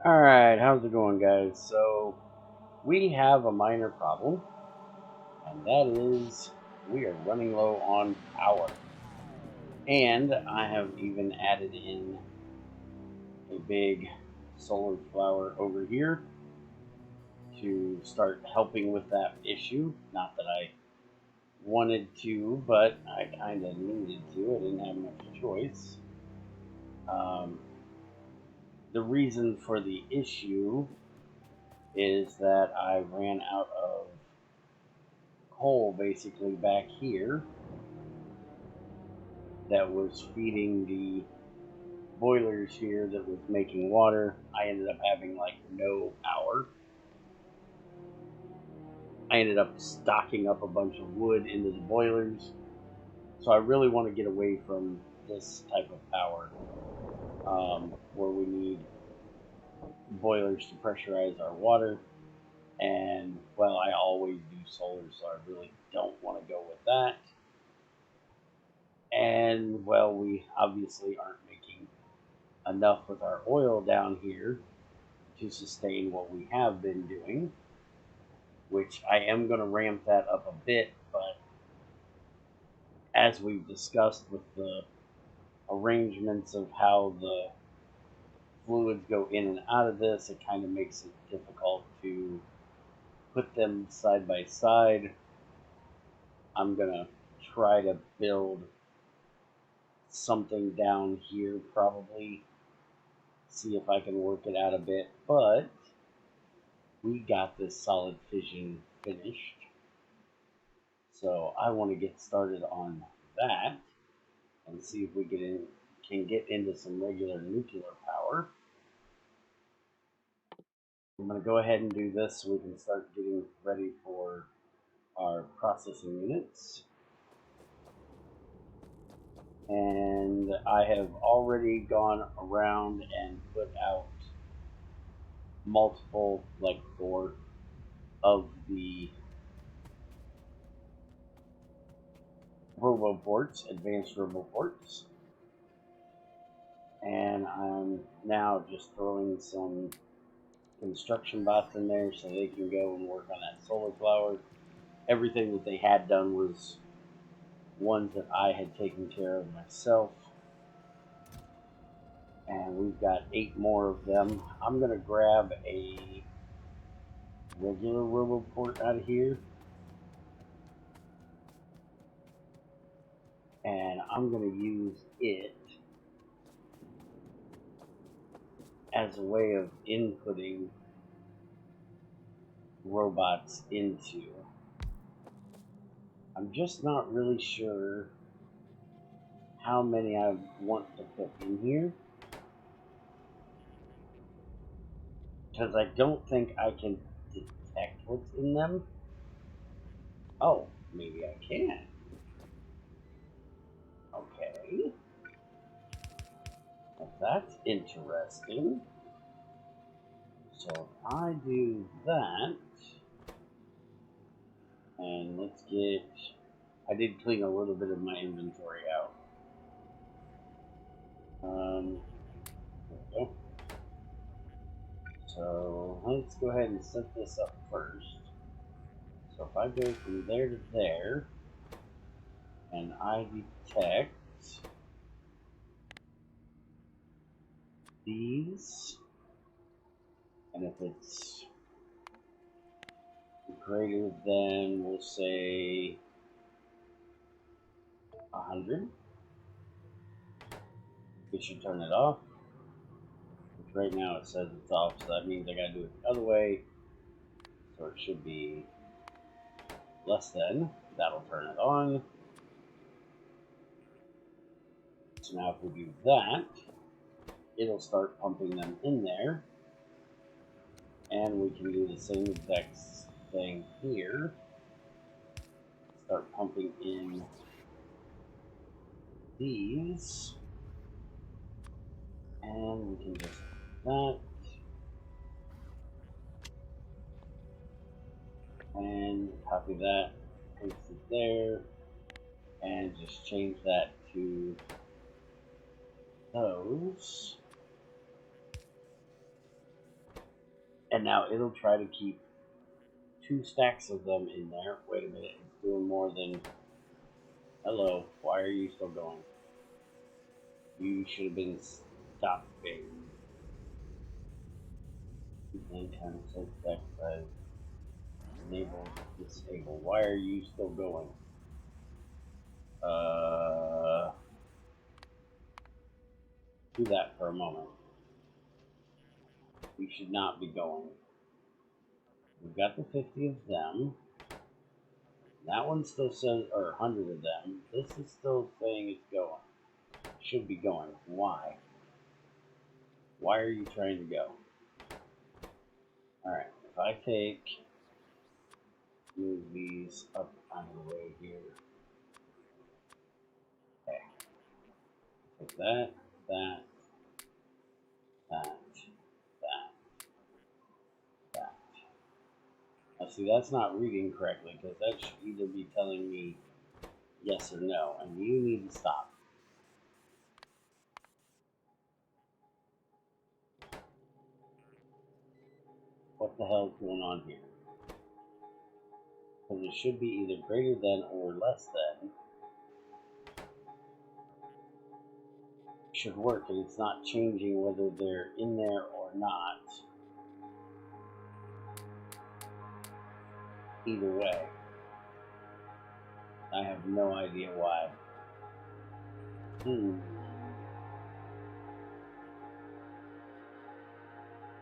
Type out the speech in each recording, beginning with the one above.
Alright, how's it going, guys? So, we have a minor problem, and that is we are running low on power. And I have even added in a big solar flower over here to start helping with that issue. Not that I wanted to, but I kind of needed to. I didn't have much choice. The reason for the issue is that I ran out of coal basically back here that was feeding the boilers here that was making water. I ended up having like no power. I ended up stocking up a bunch of wood into the boilers. So I really want to get away from this type of power where we need boilers to pressurize our water. And well, I always do solar, so I really don't want to go with that. And well, we obviously aren't making enough with our oil down here to sustain what we have been doing, which I am going to ramp that up a bit, but as we've discussed with the arrangements of how the fluids go in and out of this, it kind of makes it difficult to put them side by side. I'm going to try to build something down here, probably see if I can work it out a bit, but we got this solid fission finished. So I want to get started on that and see if we can get into some regular nuclear power. I'm going to go ahead and do this so we can start getting ready for our processing units. And I have already gone around and put out multiple, like 4 of the roboports, advanced roboports. And I'm now just throwing some construction bots in there so they can go and work on that solar flower. Everything that they had done was ones that I had taken care of myself. And we've got 8 more of them. I'm going to grab a regular roboport out of here. And I'm going to use it as a way of inputting robots into. I'm just not really sure how many I want to put in here, because I don't think I can detect what's in them. Oh, maybe I can. Okay. Well, that's interesting. So if I do that, and let's get, I did clean a little bit of my inventory out. There we go. So let's go ahead and set this up first. So if I go from there to there, and I detect these, and if it's greater than, we'll say, 100, it should turn it off. Which right now it says it's off, so that means I gotta do it the other way. So it should be less than. That'll turn it on. So now if we do that, it'll start pumping them in there. And we can do the same exact thing here. Start pumping in these. And we can just do that. And copy that, paste it there, and just change that to those. And now it'll try to keep 2 stacks of them in there. Wait a minute, it's doing more than... Hello, why are you still going? You should have been stopping. Then kind of says back by enable, disable. Why are you still going? Do that for a moment. You should not be going. We've got the 50 of them. That one still says, or 100 of them. This is still saying it's going. Should be going. Why? Why are you trying to go? Alright, if I move these up out of the way here. Okay. Take that, that, that. Now see, that's not reading correctly, because that should either be telling me yes or no, and you need to stop. What the hell is going on here? Because it should be either greater than or less than. It should work, and it's not changing whether they're in there or not. Either way. I have no idea why.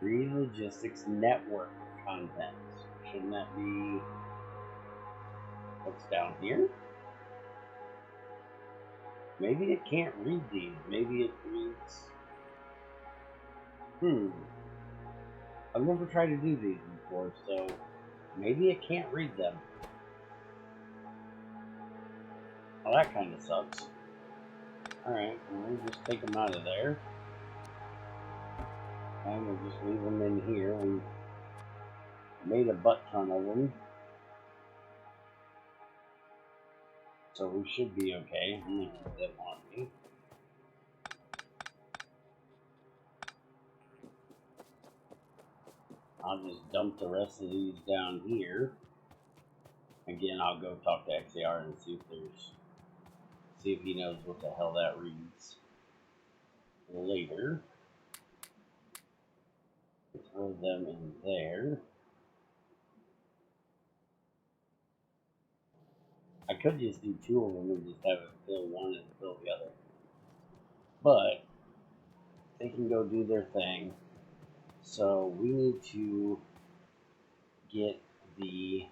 Free logistics network content. Shouldn't that be what's down here? Maybe it can't read these. Maybe it reads... I've never tried to do these before, so maybe it can't read them. Well, that kind of sucks. Alright, we'll just take them out of there. And we'll just leave them in here. We've made a butt ton of them. So we should be okay. I'm going to keep them on me. I'll just dump the rest of these down here. Again, I'll go talk to XAR and see if he knows what the hell that reads. Later. Throw them in there. I could just do 2 of them and just have it fill one and fill the other. But they can go do their thing. So we need to get the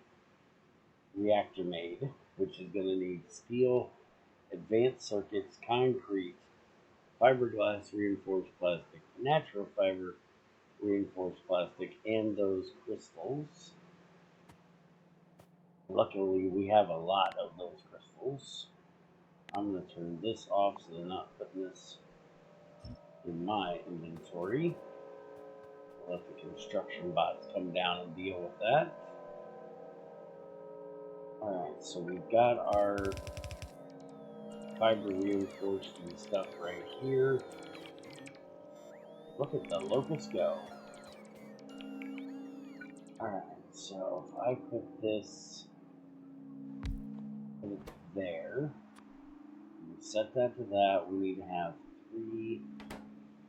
reactor made, which is going to need steel, advanced circuits, concrete, fiberglass reinforced plastic, natural fiber reinforced plastic, and those crystals. Luckily, we have a lot of those crystals. I'm going to turn this off so they're not putting this in my inventory. Let the construction bots come down and deal with that. Alright, so we've got our fiber reinforced and stuff right here. Look at the locust go. Alright, so if I put this there, and set that to that, we need to have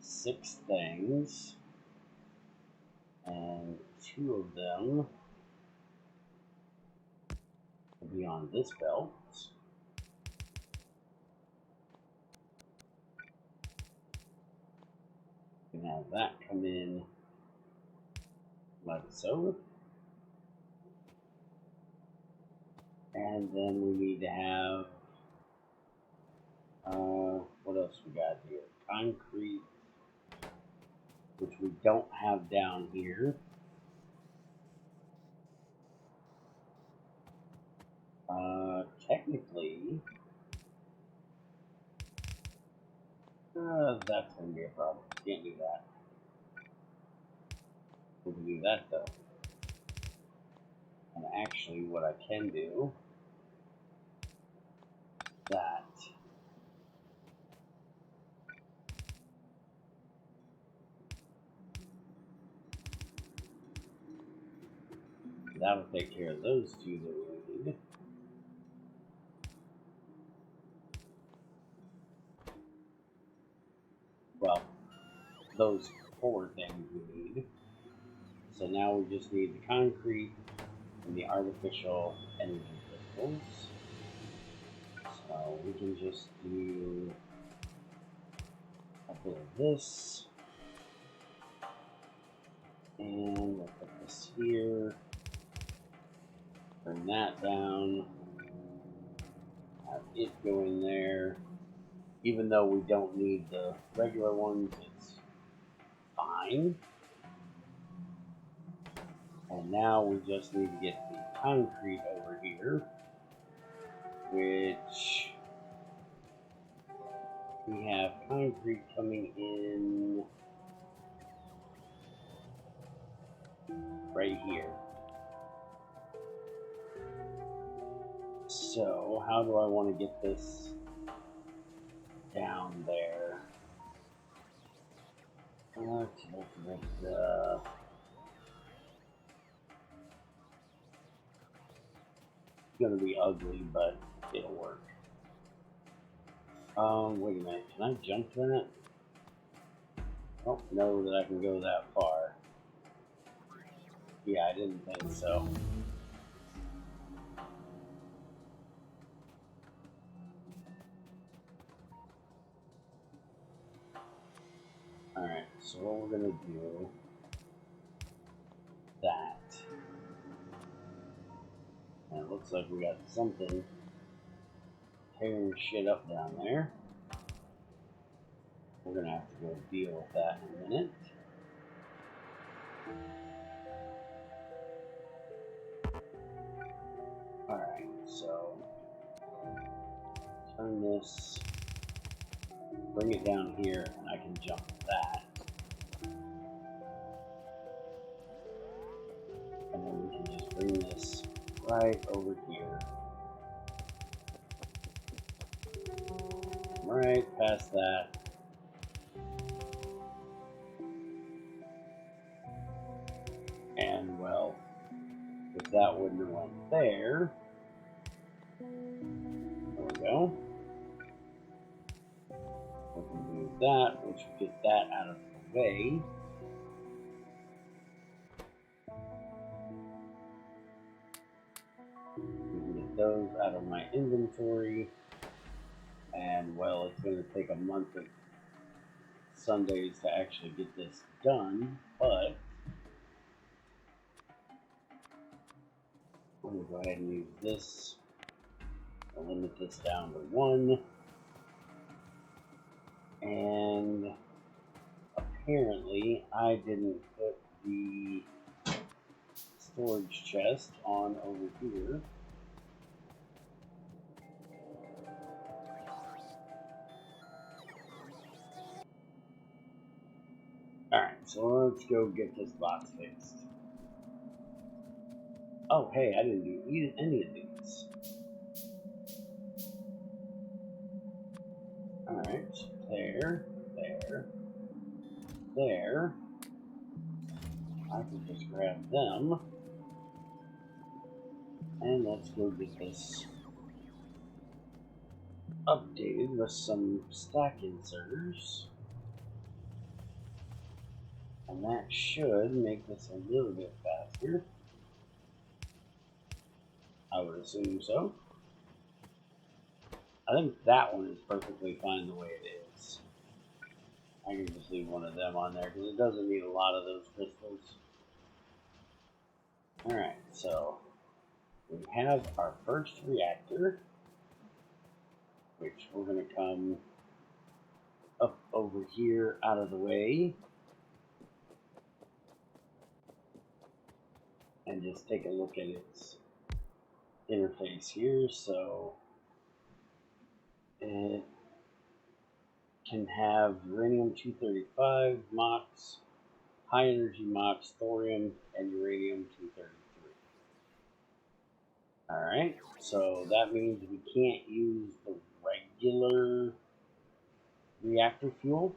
6 things, and 2 of them will be on this belt. We can have that come in like so. And then we need to have, what else we got here? Concrete, which we don't have down here. Technically, that's going to be a problem. Can't do that. We can do that though. And actually, what I can do, that. That'll take care of those two that we need. Well, those 4 things we need. So now we just need the concrete and the artificial energy crystals. So we can just do a bit of this. And we'll put this here. Bring that down. Have it go in there. Even though we don't need the regular ones, it's fine. And now we just need to get the concrete over here, which we have concrete coming in right here. So how do I want to get this down there? It's gonna be ugly, but it'll work. Wait a minute, can I jump to that? I don't know that I can go that far. Yeah, I didn't think so. Alright, so what we're gonna do that. And it looks like we got something tearing shit up down there. We're gonna have to go deal with that in a minute. Alright, so turn this, bring it down here, and I can jump that. And then we can just bring this right over here. Right past that. And well, if that wouldn't have went there, there we go. We can do that, which will get that out of the way. We can get those out of my inventory. And well, it's going to take a month of Sundays to actually get this done, but I'm going to go ahead and use this. I'll limit this down to 1. And apparently I didn't put the storage chest on over here. Alright, so let's go get this box fixed. Oh, hey, I didn't do any of these. Alright, there. I can just grab them. And let's go get this updated with some stack inserters. And that should make this a little bit faster. I would assume so. I think that one is perfectly fine the way it is. I can just leave one of them on there because it doesn't need a lot of those crystals. Alright, so we have our first reactor, which we're going to come up over here out of the way and just take a look at its interface here. So it can have uranium-235, MOX, high energy MOX, thorium, and uranium-233. Alright, so that means we can't use the regular reactor fuel.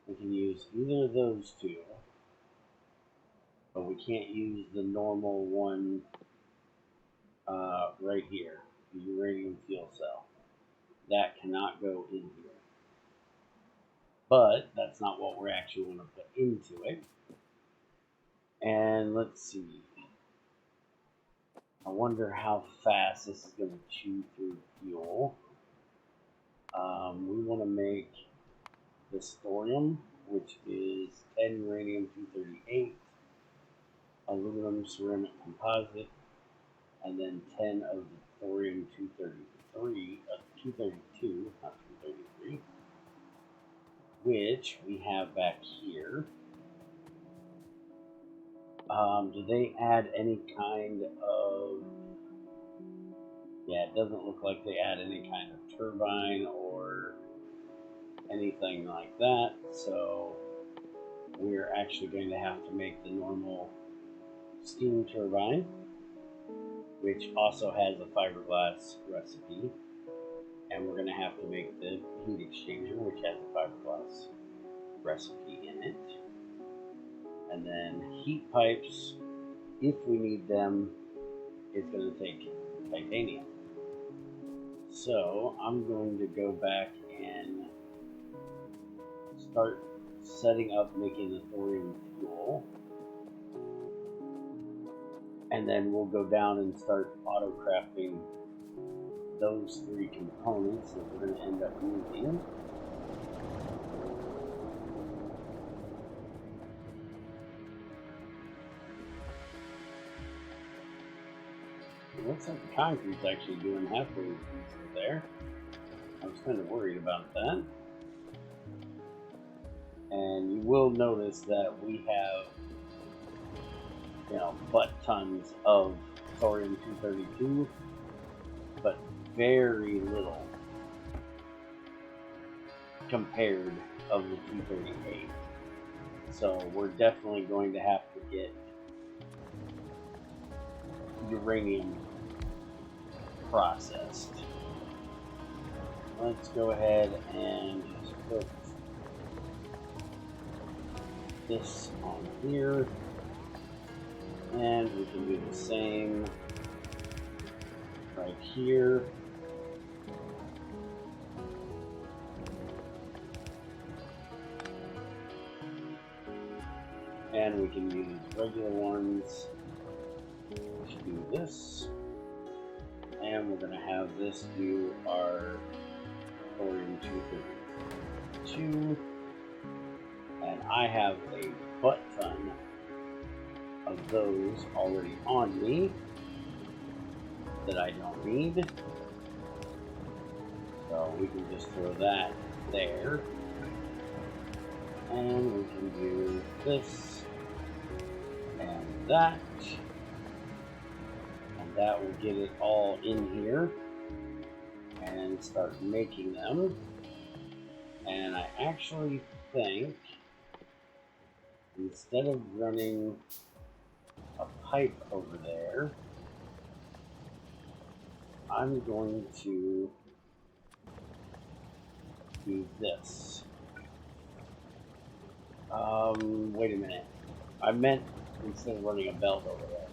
We can use either of those two. but we can't use the normal one right here, the uranium fuel cell. That cannot go in here. But that's not what we're actually going to put into it. And let's see. I wonder how fast this is going to chew through fuel. We want to make this thorium, which is 10 uranium-238, aluminum ceramic composite, and then 10 of the thorium-232, not 233, which we have back here. Do they add any kind of... Yeah, it doesn't look like they add any kind of turbine or anything like that, so we're actually going to have to make the normal steam turbine, which also has a fiberglass recipe, and we're going to have to make the heat exchanger, which has a fiberglass recipe in it, and then heat pipes, if we need them, is going to take titanium. So I'm going to go back and start setting up making the thorium fuel, and then we'll go down and start auto crafting those 3 components that we're going to end up using. It looks like the concrete's actually doing halfway decent there. I was kind of worried about that. And you will notice that we have, butt tons of thorium-232, but very little compared of the 238. So we're definitely going to have to get uranium processed. Let's go ahead and just put this on here, and we can do the same right here. And we can use regular ones to do this. And we're going to have this do our thorium-232. And I have a butt ton of those already on me that I don't need. So we can just throw that there. And we can do this and that. And that will get it all in here and start making them. And I actually think instead of running a pipe over there, I'm going to do this. Wait a minute. I meant instead of running a belt over there.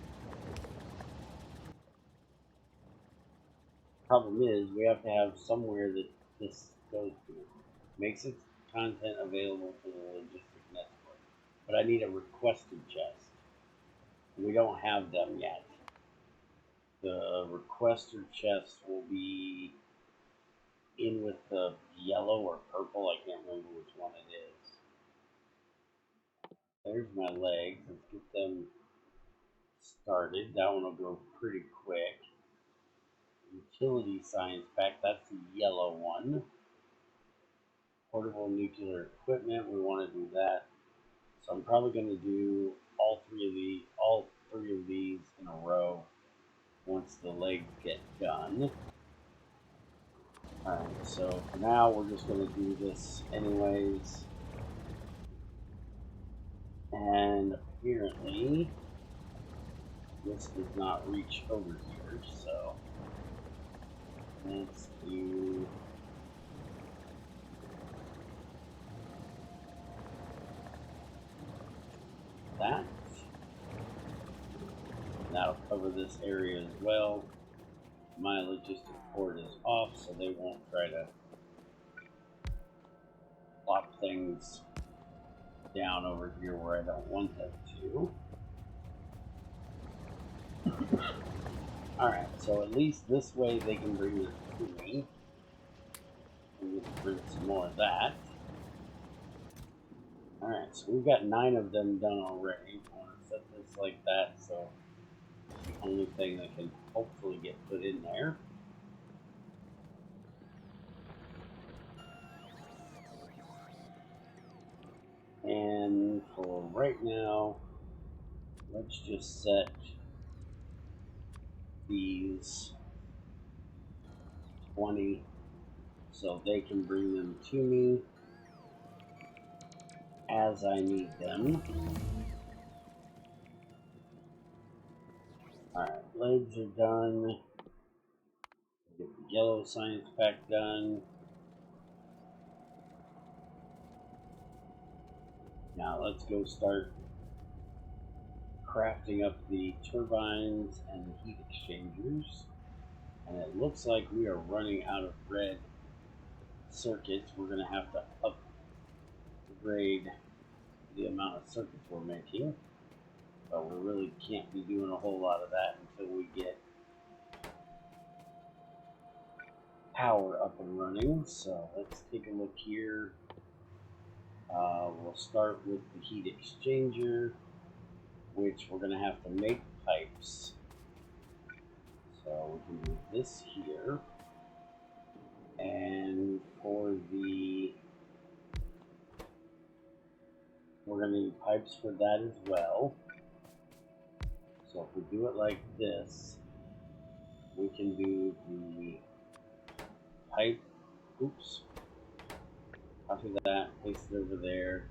Problem is, we have to have somewhere that this goes to. Makes its content available for the logistics network. But I need a requested chest. We don't have them yet. The requested chest will be in with the yellow or purple. I can't remember which one it is. There's my legs. Let's get them started. That one will go pretty quick. Utility science pack, that's the yellow one. Portable nuclear equipment, we want to do that. So I'm probably going to do all three of these in a row once the legs get done. Alright, so for now we're just going to do this anyways. And apparently this does not reach over here, so let's do that. cover this area as well. My logistic port is off, so they won't try to plop things down over here where I don't want them to. Alright, so at least this way they can bring it to me. I'm going to bring some more of that. Alright, so we've got 9 of them done already. I want to set this like that, so it's the only thing that can hopefully get put in there. And for right now, let's just set these 20 so they can bring them to me as I need them. Alright, legs are done. Get the yellow science pack done. Now let's go start crafting up the turbines and the heat exchangers. And it looks like we are running out of red circuits. We're going to have to upgrade the amount of circuits we're making. But we really can't be doing a whole lot of that until we get power up and running. So let's take a look here. We'll start with the heat exchanger, which we're going to have to make pipes. So we can do this here. And for the, we're going to need pipes for that as well. So if we do it like this, we can do the pipe, oops, copy that, place it over there,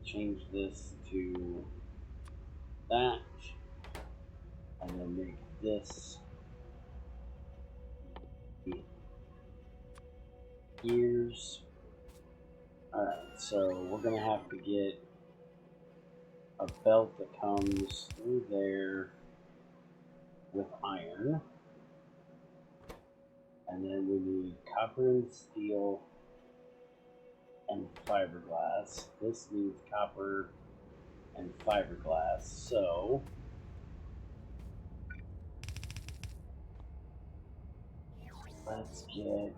change this to that, and then make this the gears. Alright, so we're going to have to get a belt that comes through there with iron. And then we need copper and steel and fiberglass. This needs copper and fiberglass. So let's get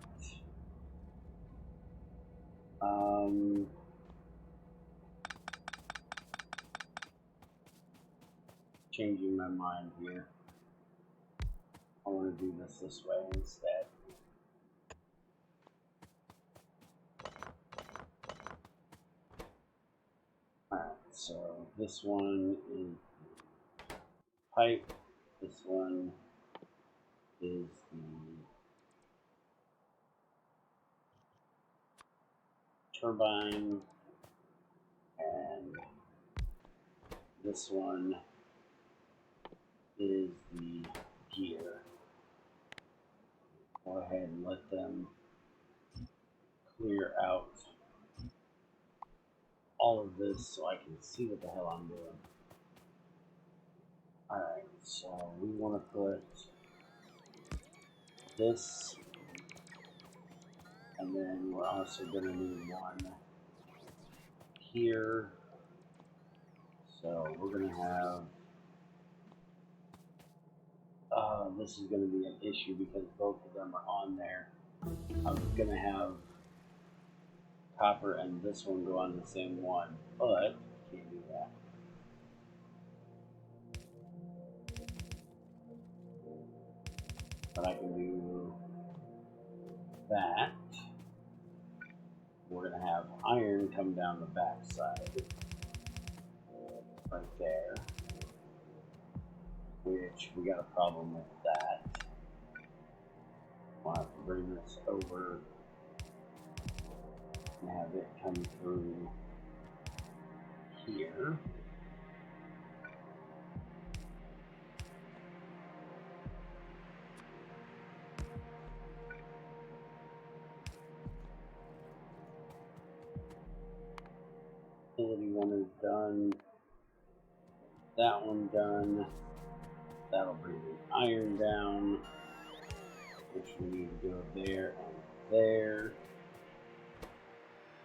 changing my mind here. I want to do this way instead. Alright, so this one is pipe, this one is the turbine, and this one is the gear. Go ahead and let them clear out all of this so I can see what the hell I'm doing. Alright, so we want to put this, and then we're also going to need one here. So we're going to have, this is going to be an issue because both of them are on there. I was going to have copper and this one go on the same one, but can't do that. But I can do that. We're going to have iron come down the back side, right there, which we got a problem with that. I'll have to bring this over and have it come through here. Utility one is done. That one done. That'll bring the iron down, which we need to go there and there.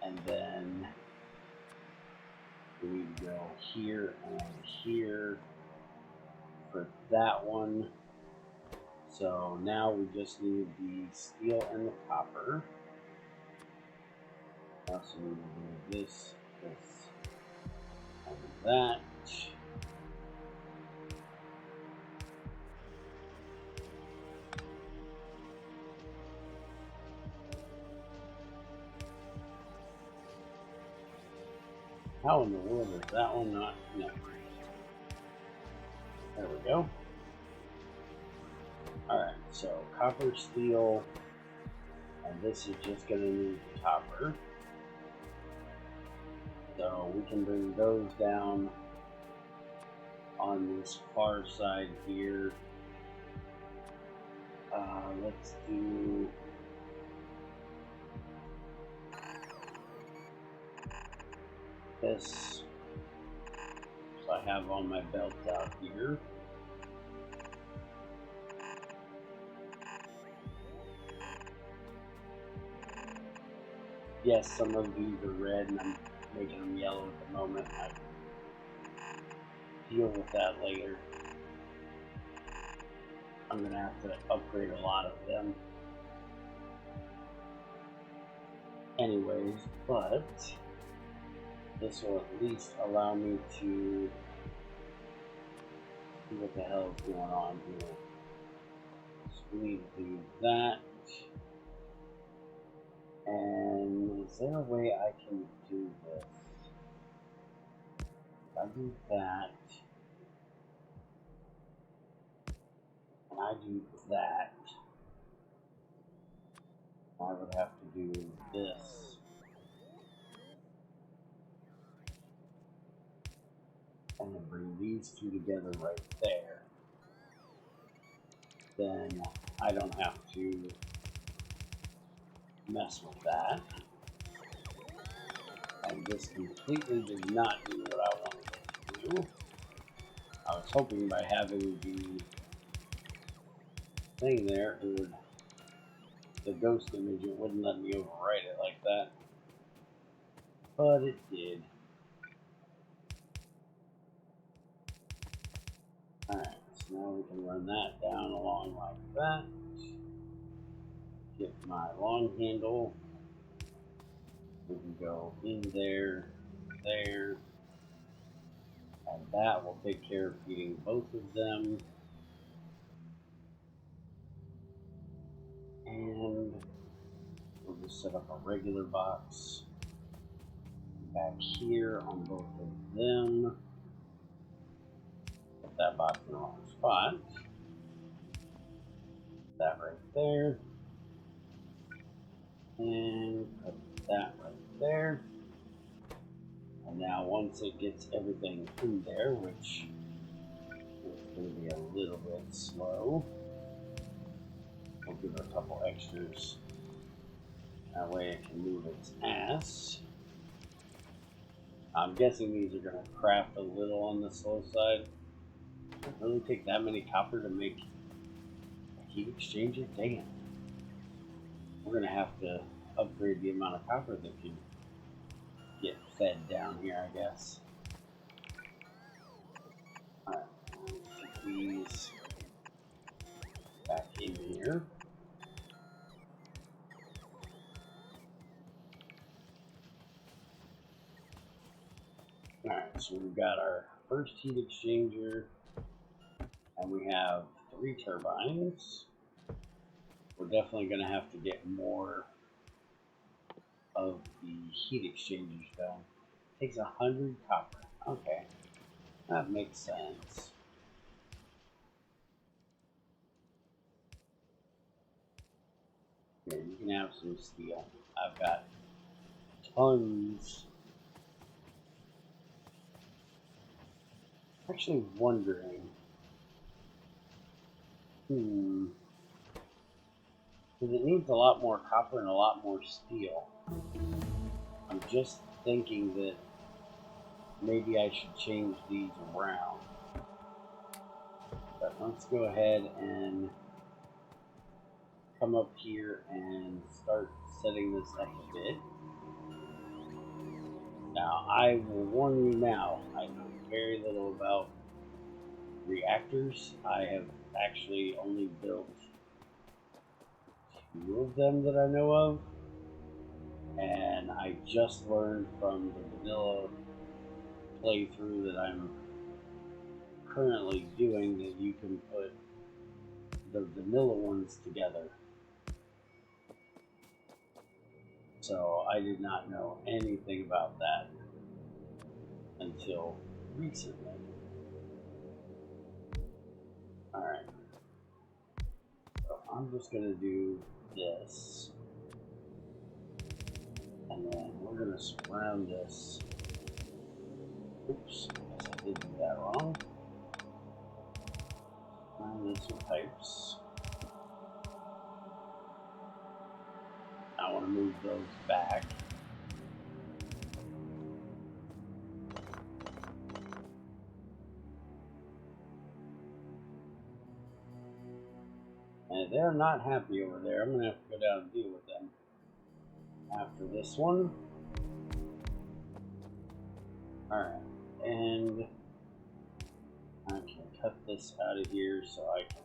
And then we need to go here and here for that one. So now we just need the steel and the copper. Also need to do this, and that. How in the world is that one not? No. There we go. Alright, so copper, steel, and this is just going to need copper. So we can bring those down on this far side here. Let's do this. So I have all my belts out here. Yes, some of these are red and I'm making them yellow at the moment. I deal with that later. I'm going to have to upgrade a lot of them. Anyways, but this will at least allow me to see what the hell is going on here. So we need to do that. And is there a way I can do this? If I do that, and I do that, I would have to do this. And then bring these two together right there. Then I don't have to mess with that. And this completely did not do what I wanted it to do. I was hoping by having the thing there, it would, the ghost image, it wouldn't let me overwrite it like that. But it did. Alright, so now we can run that down along like that. Get my long handle. We can go in there, there, and that will take care of feeding both of them. And we'll just set up a regular box back here on both of them. Put that box in the wrong spot. That right there. And put that right there. And now once it gets everything in there, which is going to be a little bit slow, we'll give it a couple extras. That way it can move its ass. I'm guessing these are going to craft a little on the slow side. It doesn't really take that many copper to make a heat exchanger. Damn. We're going to have to upgrade the amount of copper that can get fed down here, I guess. Alright, take these back in here. Alright, so we've got our first heat exchanger, and we have 3 turbines. We're definitely going to have to get more of the heat exchangers done. It takes 100 copper. Okay, that makes sense. Here, you can have some steel. I've got tons. Actually wondering, because it needs a lot more copper and a lot more steel. I'm just thinking that maybe I should change these around. But let's go ahead and come up here and start setting this up a bit. Now, I will warn you now, I know very little about reactors. I have actually only built 2 of them that I know of, and I just learned from the vanilla playthrough that I'm currently doing that you can put the vanilla ones together. So I did not know anything about that until recently. Alright. So I'm just going to do this. And then we're going to surround this. Oops, I guess I did do that wrong. Surround this with pipes. I want to move those back. And if they're not happy over there, I'm going to have to go down and deal with them after this one. Alright, and I can cut this out of here so I can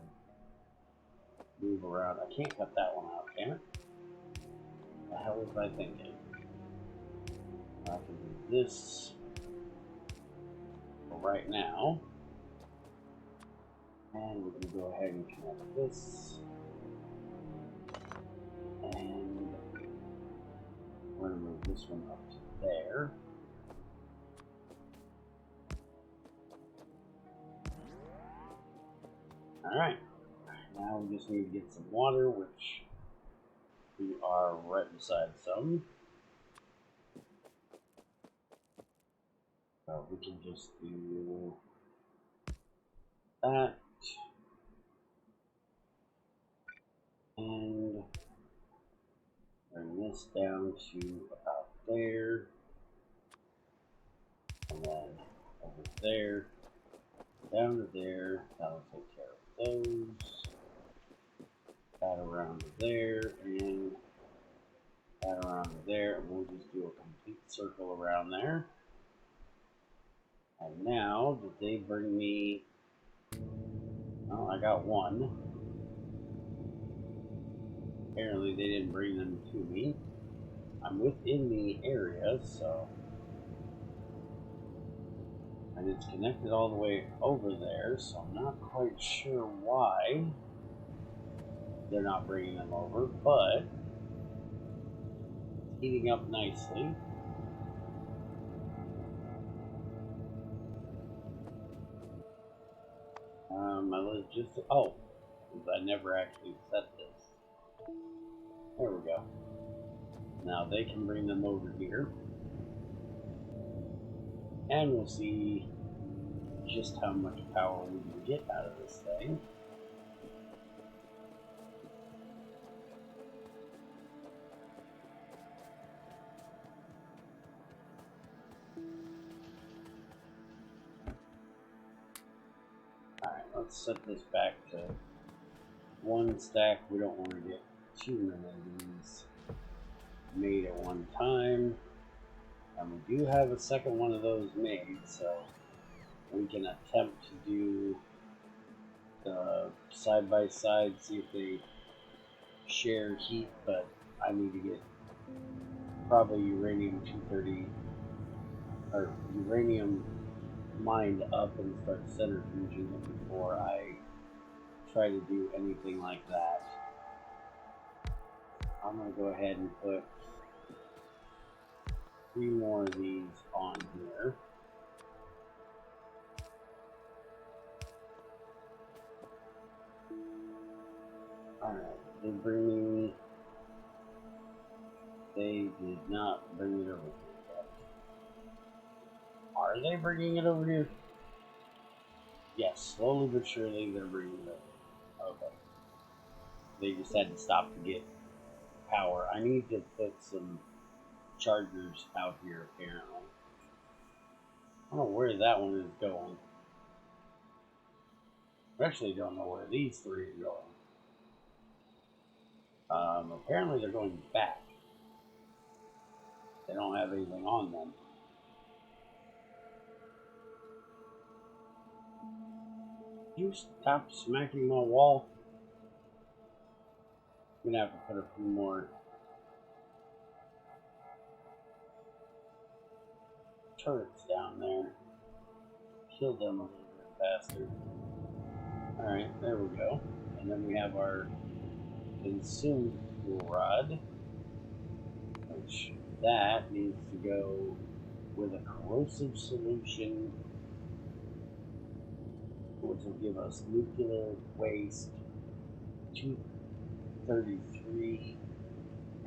move around. I can't cut that one out, can it? What the hell was I thinking? I can do this for right now. And we're going to go ahead and connect this. And we're going to move this one up to there. Alright, now we just need to get some water, which we are right beside some. So we can just do that. And bring this down to about there. And then over there, down to there. That'll take care of those. That around to there, and that around to there. And we'll just do a complete circle around there. And now, did they bring me... Oh, I got one. Apparently they didn't bring them to me. I'm within the area, so... And it's connected all the way over there, so I'm not quite sure why they're not bringing them over, but it's heating up nicely. My logistics... Oh, I never actually set this. There we go. Now they can bring them over here. And we'll see just how much power we can get out of this thing. Alright, let's set this back to 1 stack. We don't want to get too many of these made at one time. And we do have a second one of those made, so we can attempt to do the side by side, see if they share heat, but I need to get probably uranium-230 or uranium mined up and start centrifuging it before I try to do anything like that. I'm going to go ahead and put 3 more of these on here. Alright, they did not bring it over here yet. Are they bringing it over here? Yes, slowly but surely they're bringing it over. Okay. They just had to stop to get power. I need to put some chargers out here apparently. I don't know where that one is going. I actually don't know where these three are going. Apparently they're going back. They don't have anything on them. You stop smacking my wall? I'm gonna have to put a few more turrets down there. Kill them a little bit faster. Alright, there we go. And then we have our consumed fuel rod, which that needs to go with a corrosive solution, which will give us nuclear waste 233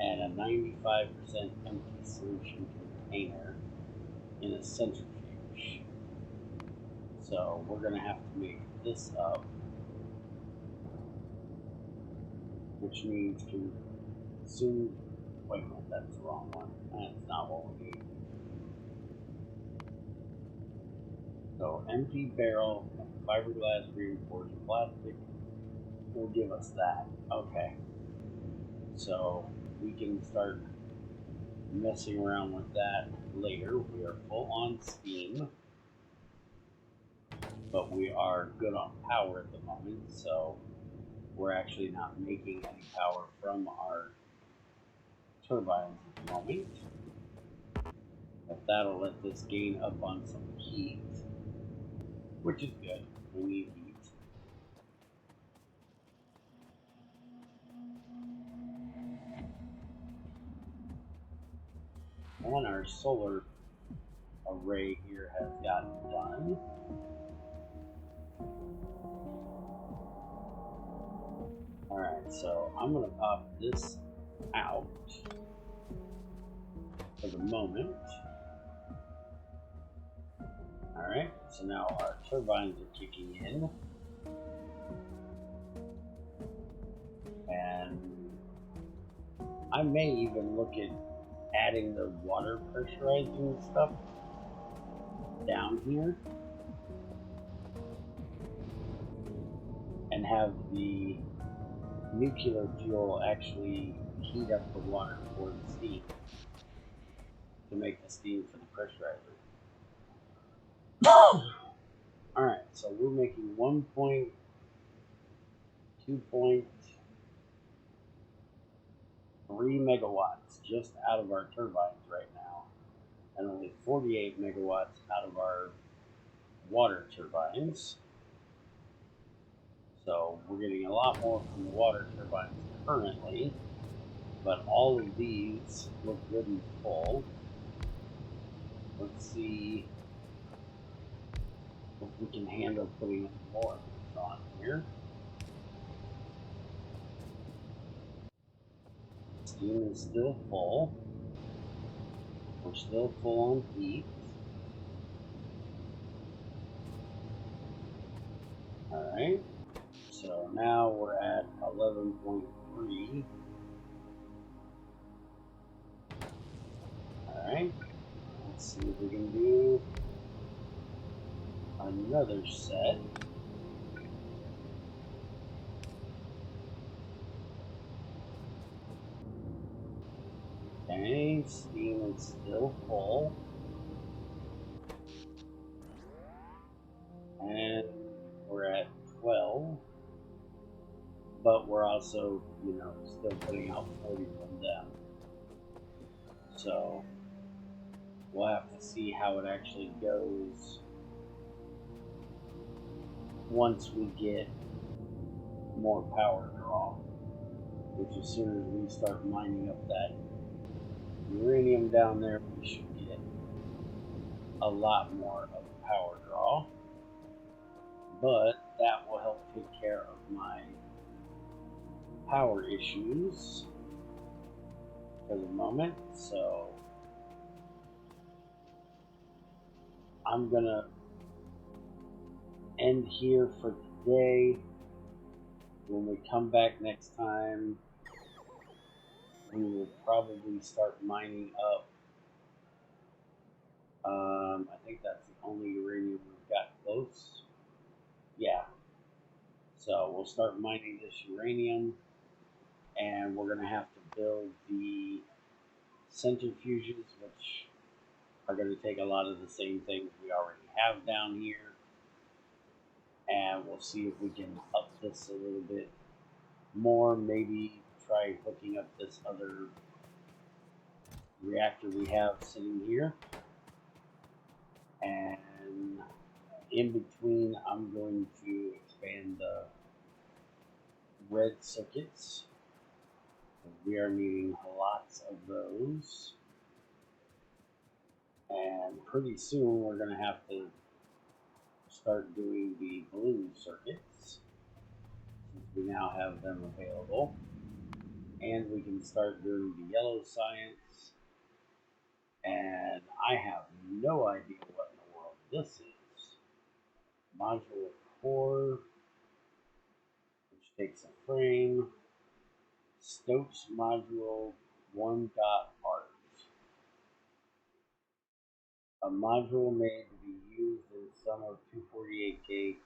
and a 95% empty solution container in a centrifuge. So we're going to have to make this up, which means consume. Wait a minute, that's the wrong one. That's not what we need. So empty barrel of fiberglass reinforced plastic will give us that. Okay. So we can start messing around with that later. We are full on steam, but we are good on power at the moment, so we're actually not making any power from our turbines at the moment. But that'll let this gain up on some heat, which is good. We need heat. And our solar array here has gotten done. Alright, so I'm going to pop this out for the moment. Alright, so now our turbines are kicking in. And I may even look at adding the water pressurizing stuff down here and have the nuclear fuel actually heat up the water for the steam to make the steam for the pressurizer. Alright, so we're making 1.2.3 megawatts just out of our turbines right now, and only 48 megawatts out of our water turbines. So we're getting a lot more from the water turbines currently, but all of these look good and full. Let's see if we can handle putting more of these on here. Steam is still full. We're still full on heat. Alright, so now we're at 11.3. Alright, let's see if we can do another set. Okay, steam is still full. And we're at 12. But we're also, still putting out 40 from them. So we'll have to see how it actually goes once we get more power draw. Which as soon as we start mining up that uranium down there, we should get a lot more of power draw. But that will help take care of my power issues for the moment. So I'm gonna end here for today. When we come back next time, we will probably start mining up. I think that's the only uranium we've got close. Yeah. we'll start mining this uranium, and we're going to have to build the centrifuges, which are going to take a lot of the same things we already have down here. And we'll see if we can up this a little bit more. Maybe try hooking up this other reactor we have sitting here. And in between, I'm going to expand the red circuits. We are needing lots of those. And pretty soon we're going to have to start doing the blue circuits, since we now have them available. And we can start doing the yellow science. And I have no idea what in the world this is. Module core, which takes a frame. Stokes module 1.art. A module made to be used in some of 248K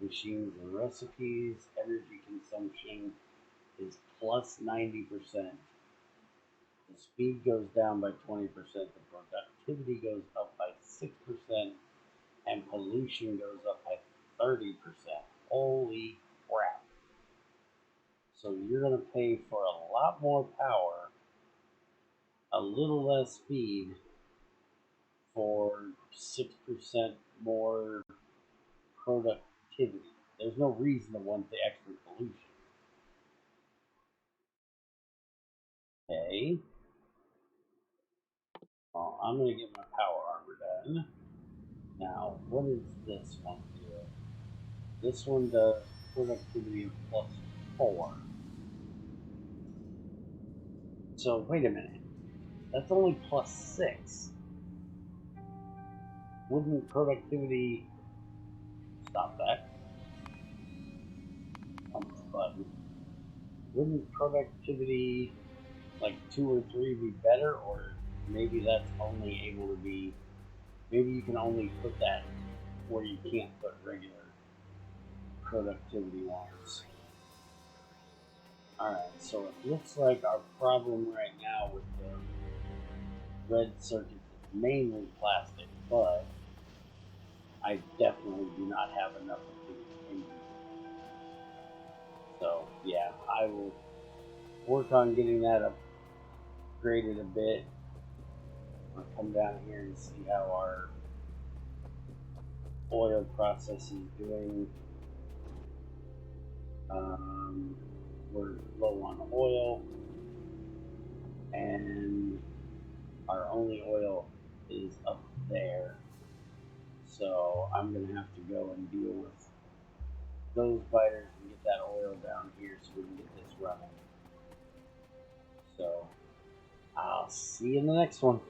machines and recipes. Energy consumption is plus 90%. The speed goes down by 20%. The productivity goes up by 6%. And pollution goes up by 30%. Holy crap. So you're going to pay for a lot more power, a little less speed, for 6% more productivity. There's no reason to want the extra pollution. Okay. Well, I'm going to get my power armor done. Now, what is this one do? This one does productivity of plus 4. So, wait a minute. That's only plus 6. Wouldn't productivity... Stop that. On this button. Wouldn't productivity like 2 or 3 be better? Or maybe that's only able to be... Maybe you can only put that where you can't put regular productivity ones. Alright, so it looks like our problem right now with the red circuits is mainly plastic, but I definitely do not have enough of these in. So yeah, I will work on getting that upgraded a bit. I'll come down here and see how our oil process is doing. We're low on oil, and our only oil is up there. So I'm going to have to go and deal with those biters and get that oil down here so we can get this running. So I'll see you in the next one.